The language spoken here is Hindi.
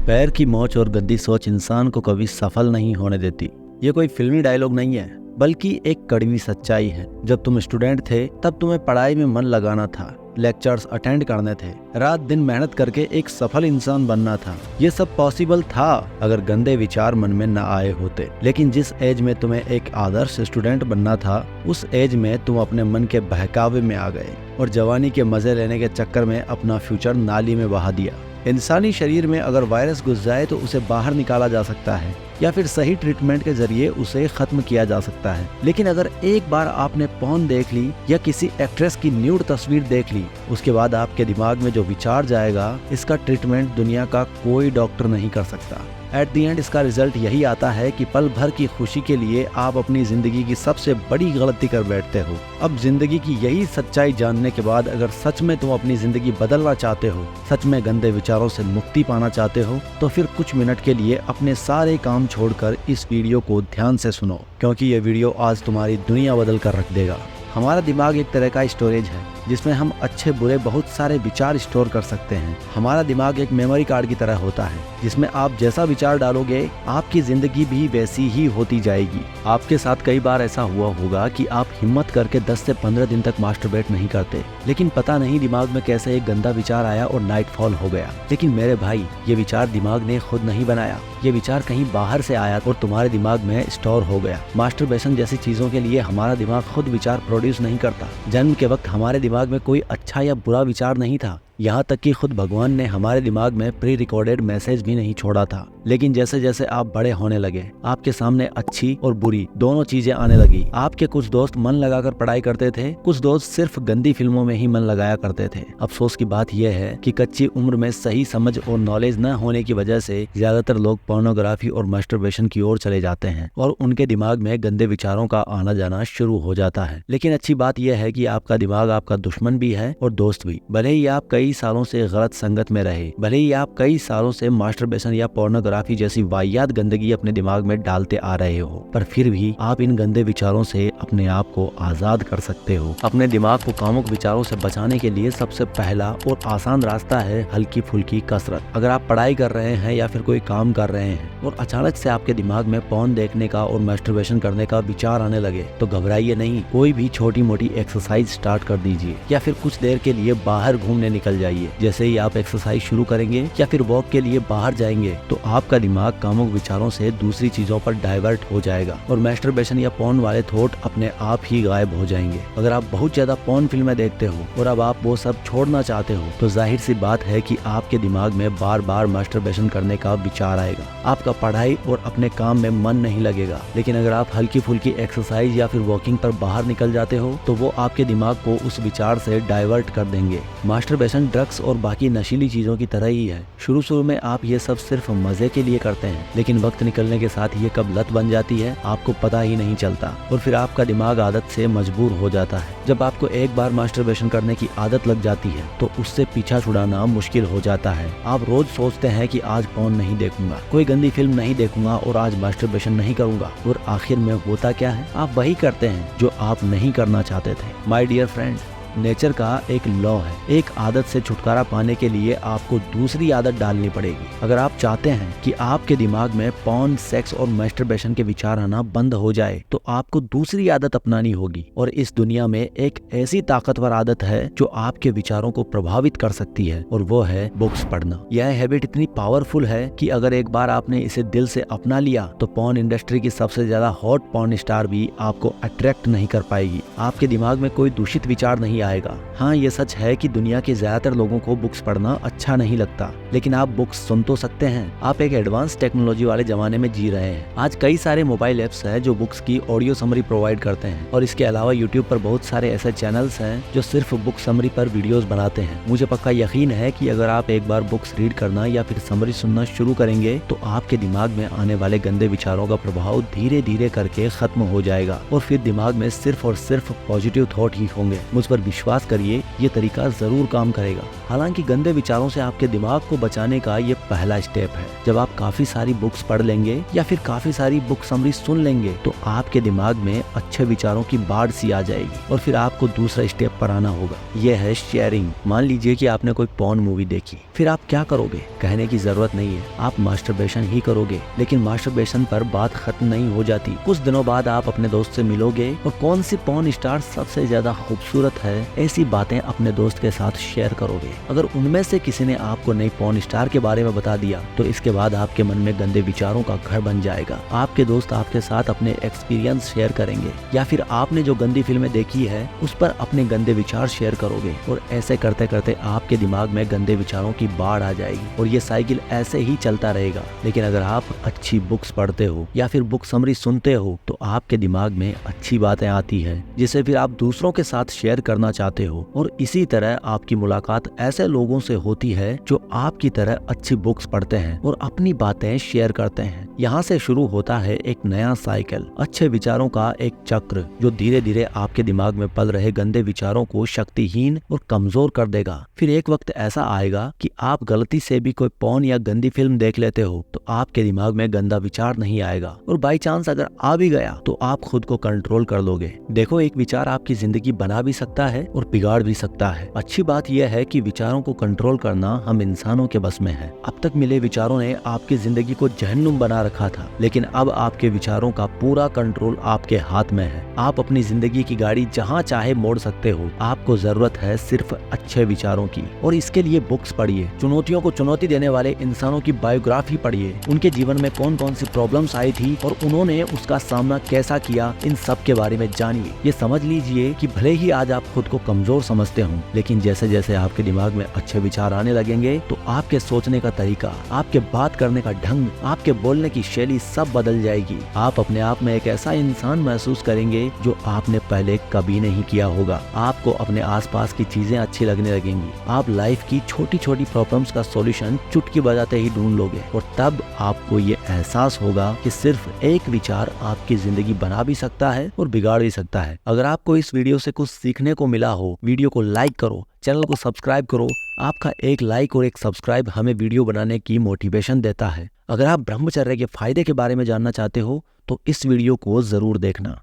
पैर की मोच और गंदी सोच इंसान को कभी सफल नहीं होने देती। ये कोई फिल्मी डायलॉग नहीं है, बल्कि एक कड़वी सच्चाई है। जब तुम स्टूडेंट थे तब तुम्हें पढ़ाई में मन लगाना था, लेक्चर्स अटेंड करने थे, रात दिन मेहनत करके एक सफल इंसान बनना था। ये सब पॉसिबल था अगर गंदे विचार मन में न आए होते। लेकिन जिस एज में तुम्हें एक आदर्श स्टूडेंट बनना था, उस एज में तुम अपने मन के बहकावे में आ गए और जवानी के मजे लेने के चक्कर में अपना फ्यूचर नाली में बहा दिया। इंसानी शरीर में अगर वायरस घुस जाए तो उसे बाहर निकाला जा सकता है या फिर सही ट्रीटमेंट के जरिए उसे खत्म किया जा सकता है। लेकिन अगर एक बार आपने पॉर्न देख ली या किसी एक्ट्रेस की न्यूड तस्वीर देख ली, उसके बाद आपके दिमाग में जो विचार जाएगा, इसका ट्रीटमेंट दुनिया का कोई डॉक्टर नहीं कर सकता। एट दी एंड इसका रिजल्ट यही आता है कि पल भर की खुशी के लिए आप अपनी जिंदगी की सबसे बड़ी गलती कर बैठते हो। अब जिंदगी की यही सच्चाई जानने के बाद अगर सच में तुम अपनी जिंदगी बदलना चाहते हो, सच में गंदे विचारों से मुक्ति पाना चाहते हो, तो फिर कुछ मिनट के लिए अपने सारे काम छोड़कर इस वीडियो को ध्यान से सुनो, क्योंकि ये वीडियो आज तुम्हारी दुनिया बदल कर रख देगा। हमारा दिमाग एक तरह का स्टोरेज है जिसमें हम अच्छे बुरे बहुत सारे विचार स्टोर कर सकते हैं। हमारा दिमाग एक मेमोरी कार्ड की तरह होता है जिसमें आप जैसा विचार डालोगे, आपकी जिंदगी भी वैसी ही होती जाएगी। आपके साथ कई बार ऐसा हुआ होगा कि आप हिम्मत करके 10 से 15 दिन तक मास्टरबेट नहीं करते, लेकिन पता नहीं दिमाग में कैसे एक गंदा विचार आया और नाइटफॉल हो गया। लेकिन मेरे भाई, ये विचार दिमाग ने खुद नहीं बनाया, ये विचार कहीं बाहर से आया और तुम्हारे दिमाग में स्टोर हो गया। मास्टरबेशन जैसी चीजों के लिए हमारा दिमाग खुद विचार प्रोड्यूस नहीं करता। जन्म के वक्त हमारे दिमाग में कोई अच्छा या बुरा विचार नहीं था, यहाँ तक कि खुद भगवान ने हमारे दिमाग में प्री रिकॉर्डेड मैसेज भी नहीं छोड़ा था। लेकिन जैसे जैसे आप बड़े होने लगे, आपके सामने अच्छी और बुरी दोनों चीजें आने लगी। आपके कुछ दोस्त मन लगाकर पढ़ाई करते थे, कुछ दोस्त सिर्फ गंदी फिल्मों में ही मन लगाया करते थे। अफसोस की बात यह है कि कच्ची उम्र में सही समझ और नॉलेज न होने की वजह से ज्यादातर लोग पोर्नोग्राफी और मास्टरबेशन की ओर चले जाते हैं और उनके दिमाग में गंदे विचारों का आना जाना शुरू हो जाता है। लेकिन अच्छी बात यह है कि आपका दिमाग आपका दुश्मन भी है और दोस्त भी। भले ही आप कई सालों से गलत संगत में रहे, भले ही आप कई सालों से मास्टरबेशन या पोर्नोग्राफी जैसी वाहियात गंदगी अपने दिमाग में डालते आ रहे हो, पर फिर भी आप इन गंदे विचारों से अपने आप को आजाद कर सकते हो। अपने दिमाग को कामुक विचारों से बचाने के लिए सबसे पहला और आसान रास्ता है हल्की फुल्की कसरत। अगर आप पढ़ाई कर रहे हैं या फिर कोई काम कर रहे हैं और अचानक से आपके दिमाग में पोर्न देखने का और मास्टरबेशन करने का विचार आने लगे, तो घबराइए नहीं। कोई भी छोटी मोटी एक्सरसाइज स्टार्ट कर दीजिए या फिर कुछ देर के लिए बाहर घूमने निकल जाइए। जैसे ही आप एक्सरसाइज शुरू करेंगे या फिर वॉक के लिए बाहर जाएंगे, तो आपका दिमाग कामुक विचारों से दूसरी चीजों पर डाइवर्ट हो जाएगा और मास्टरबेशन या पोर्न वाले थॉट अपने आप ही गायब हो जाएंगे। अगर आप बहुत ज्यादा पोर्न फिल्में देखते हो और अब आप वो सब छोड़ना चाहते हो, तो जाहिर सी बात है कि आपके दिमाग में बार बार मास्टरबेशन करने का विचार आएगा। आपका पढ़ाई और अपने काम में मन नहीं लगेगा। लेकिन अगर आप हल्की फुल्की एक्सरसाइज या फिर वॉकिंग पर बाहर निकल जाते हो, तो वो आपके दिमाग को उस विचार से डाइवर्ट कर देंगे। मास्टरबेशन ड्रग्स और बाकी नशीली चीजों की तरह ही है। शुरू में आप ये सब सिर्फ मजे के लिए करते हैं, लेकिन वक्त निकलने के साथ ये कब लत बन जाती है आपको पता ही नहीं चलता और फिर आपका दिमाग आदत से मजबूर हो जाता है। जब आपको एक बार मास्टरबेशन करने की आदत लग जाती है, तो उससे पीछा छुड़ाना मुश्किल हो जाता है। आप रोज सोचते हैं कि आज पोर्न नहीं देखूंगा, कोई गंदी फिल्म नहीं देखूंगा और आज मास्टरबेशन नहीं करूंगा, और आखिर में होता क्या है? आप वही करते हैं जो आप नहीं करना चाहते थे। माय डियर फ्रेंड, नेचर का एक लॉ है, एक आदत से छुटकारा पाने के लिए आपको दूसरी आदत डालनी पड़ेगी। अगर आप चाहते हैं कि आपके दिमाग में पोर्न, सेक्स और मास्टरबेशन के विचार आना बंद हो जाए, तो आपको दूसरी आदत अपनानी होगी। और इस दुनिया में एक ऐसी ताकतवर आदत है जो आपके विचारों को प्रभावित कर सकती है, और वो है बुक्स पढ़ना। यह हैबिट इतनी पावरफुल है कि अगर एक बार आपने इसे दिल से अपना लिया, तो पोर्न इंडस्ट्री की सबसे ज्यादा हॉट पोर्न स्टार भी आपको अट्रैक्ट नहीं कर पाएगी। आपके दिमाग में कोई दूषित विचार नहीं आएगा। हाँ, ये सच है कि दुनिया के ज्यादातर लोगों को बुक्स पढ़ना अच्छा नहीं लगता, लेकिन आप बुक्स सुन तो सकते हैं। आप एक एडवांस टेक्नोलॉजी वाले जमाने में जी रहे हैं। आज कई सारे मोबाइल ऐप्स हैं जो बुक्स की ऑडियो समरी प्रोवाइड करते हैं, और इसके अलावा यूट्यूब पर बहुत सारे ऐसे चैनल्स हैं जो सिर्फ बुक समरी पर वीडियोस बनाते हैं। मुझे पक्का यकीन है कि अगर आप एक बार बुक्स रीड करना या फिर समरी सुनना शुरू करेंगे, तो आपके दिमाग में आने वाले गंदे विचारों का प्रभाव धीरे धीरे करके खत्म हो जाएगा और फिर दिमाग में सिर्फ और सिर्फ पॉजिटिव थॉट ही होंगे। मुझ पर विश्वास करिए, ये तरीका जरूर काम करेगा। हालांकि गंदे विचारों से आपके दिमाग को बचाने का ये पहला स्टेप है। जब आप काफी सारी बुक्स पढ़ लेंगे या फिर काफी सारी बुक समरी सुन लेंगे तो आपके दिमाग में अच्छे विचारों की बाढ़ सी आ जाएगी और फिर आपको दूसरा स्टेप पर आना होगा, यह है शेयरिंग। मान लीजिए कि आपने कोई पॉर्न मूवी देखी, फिर आप क्या करोगे? कहने की जरूरत नहीं है, आप मास्टरबेशन ही करोगे। लेकिन मास्टरबेशन पर बात खत्म नहीं हो जाती। कुछ दिनों बाद आप अपने दोस्त से मिलोगे और कौन सी पॉर्न स्टार सबसे ज्यादा खूबसूरत है, ऐसी बातें अपने दोस्त के साथ शेयर करोगे। अगर उनमें से किसी ने आपको नई पॉर्न स्टार के बारे में बता दिया तो इसके बाद आपके मन में गंदे विचारों का घर बन जाएगा। आपके दोस्त आपके साथ अपने एक्सपीरियंस शेयर करेंगे या फिर आपने जो गंदी फिल्में देखी है उस पर अपने गंदे विचार शेयर करोगे और ऐसे करते करते आपके दिमाग में गंदे विचारों की बाढ़ आ जाएगी और ये साइकिल ऐसे ही चलता रहेगा। लेकिन अगर आप अच्छी बुक्स पढ़ते हो या फिर बुक समरी सुनते हो तो आपके दिमाग में अच्छी बातें आती है जिसे फिर आप दूसरों के साथ शेयर करना चाहते हो और इसी तरह आपकी मुलाकात ऐसे लोगों से होती है जो आपकी तरह अच्छी बुक्स पढ़ते हैं और अपनी बातें शेयर करते हैं। यहाँ से शुरू होता है एक नया साइकिल, अच्छे विचारों का एक चक्र जो धीरे धीरे आपके दिमाग में पल रहे गंदे विचारों को शक्तिहीन और कमजोर कर देगा। फिर एक वक्त ऐसा आएगा कि आप गलती से भी कोई पॉर्न या गंदी फिल्म देख लेते हो तो आपके दिमाग में गंदा विचार नहीं आएगा और बाई चांस अगर आ भी गया तो आप खुद को कंट्रोल कर लोगे। देखो, एक विचार आपकी जिंदगी बना भी सकता है और बिगाड़ भी सकता है। अच्छी बात यह है कि विचारों को कंट्रोल करना हम इंसानों के बस में है। अब तक मिले विचारों ने आपकी जिंदगी को जहन्नुम बना रखा था, लेकिन अब आपके विचारों का पूरा कंट्रोल आपके हाथ में है। आप अपनी जिंदगी की गाड़ी जहाँ चाहे मोड़ सकते हो। आपको जरूरत है सिर्फ अच्छे विचारों की और इसके लिए बुक्स पढ़िए, चुनौतियों को चुनौती देने वाले इंसानों की बायोग्राफी पढ़िए, उनके जीवन में कौन कौन सी प्रॉब्लम्स आई थी और उन्होंने उसका सामना कैसा किया, इन सब के बारे में जानिए। ये समझ लीजिए कि भले ही आज आप खुद को कमजोर समझते हो, लेकिन जैसे जैसे आपके दिमाग में अच्छे विचार आने लगेंगे तो आपके सोचने का तरीका, आपके बात करने का ढंग, आपके बोलने की शैली सब बदल जाएगी। आप अपने आप में एक ऐसा इंसान महसूस करेंगे जो आपने पहले कभी नहीं किया होगा। आपको अपने आसपास की चीजें अच्छी लगने लगेंगी। आप लाइफ की छोटी छोटी प्रॉब्लम्स का सॉल्यूशन चुटकी बजाते ही ढूंढ लोगे और तब आपको ये एहसास होगा कि सिर्फ एक विचार आपकी जिंदगी बना भी सकता है और बिगाड़ भी सकता है। अगर आपको इस वीडियो से कुछ सीखने को मिला हो, वीडियो को लाइक करो, चैनल को सब्सक्राइब करो। आपका एक लाइक और एक सब्सक्राइब हमें वीडियो बनाने की मोटिवेशन देता है। अगर आप ब्रह्मचर्य के फायदे के बारे में जानना चाहते हो तो इस वीडियो को जरूर देखना।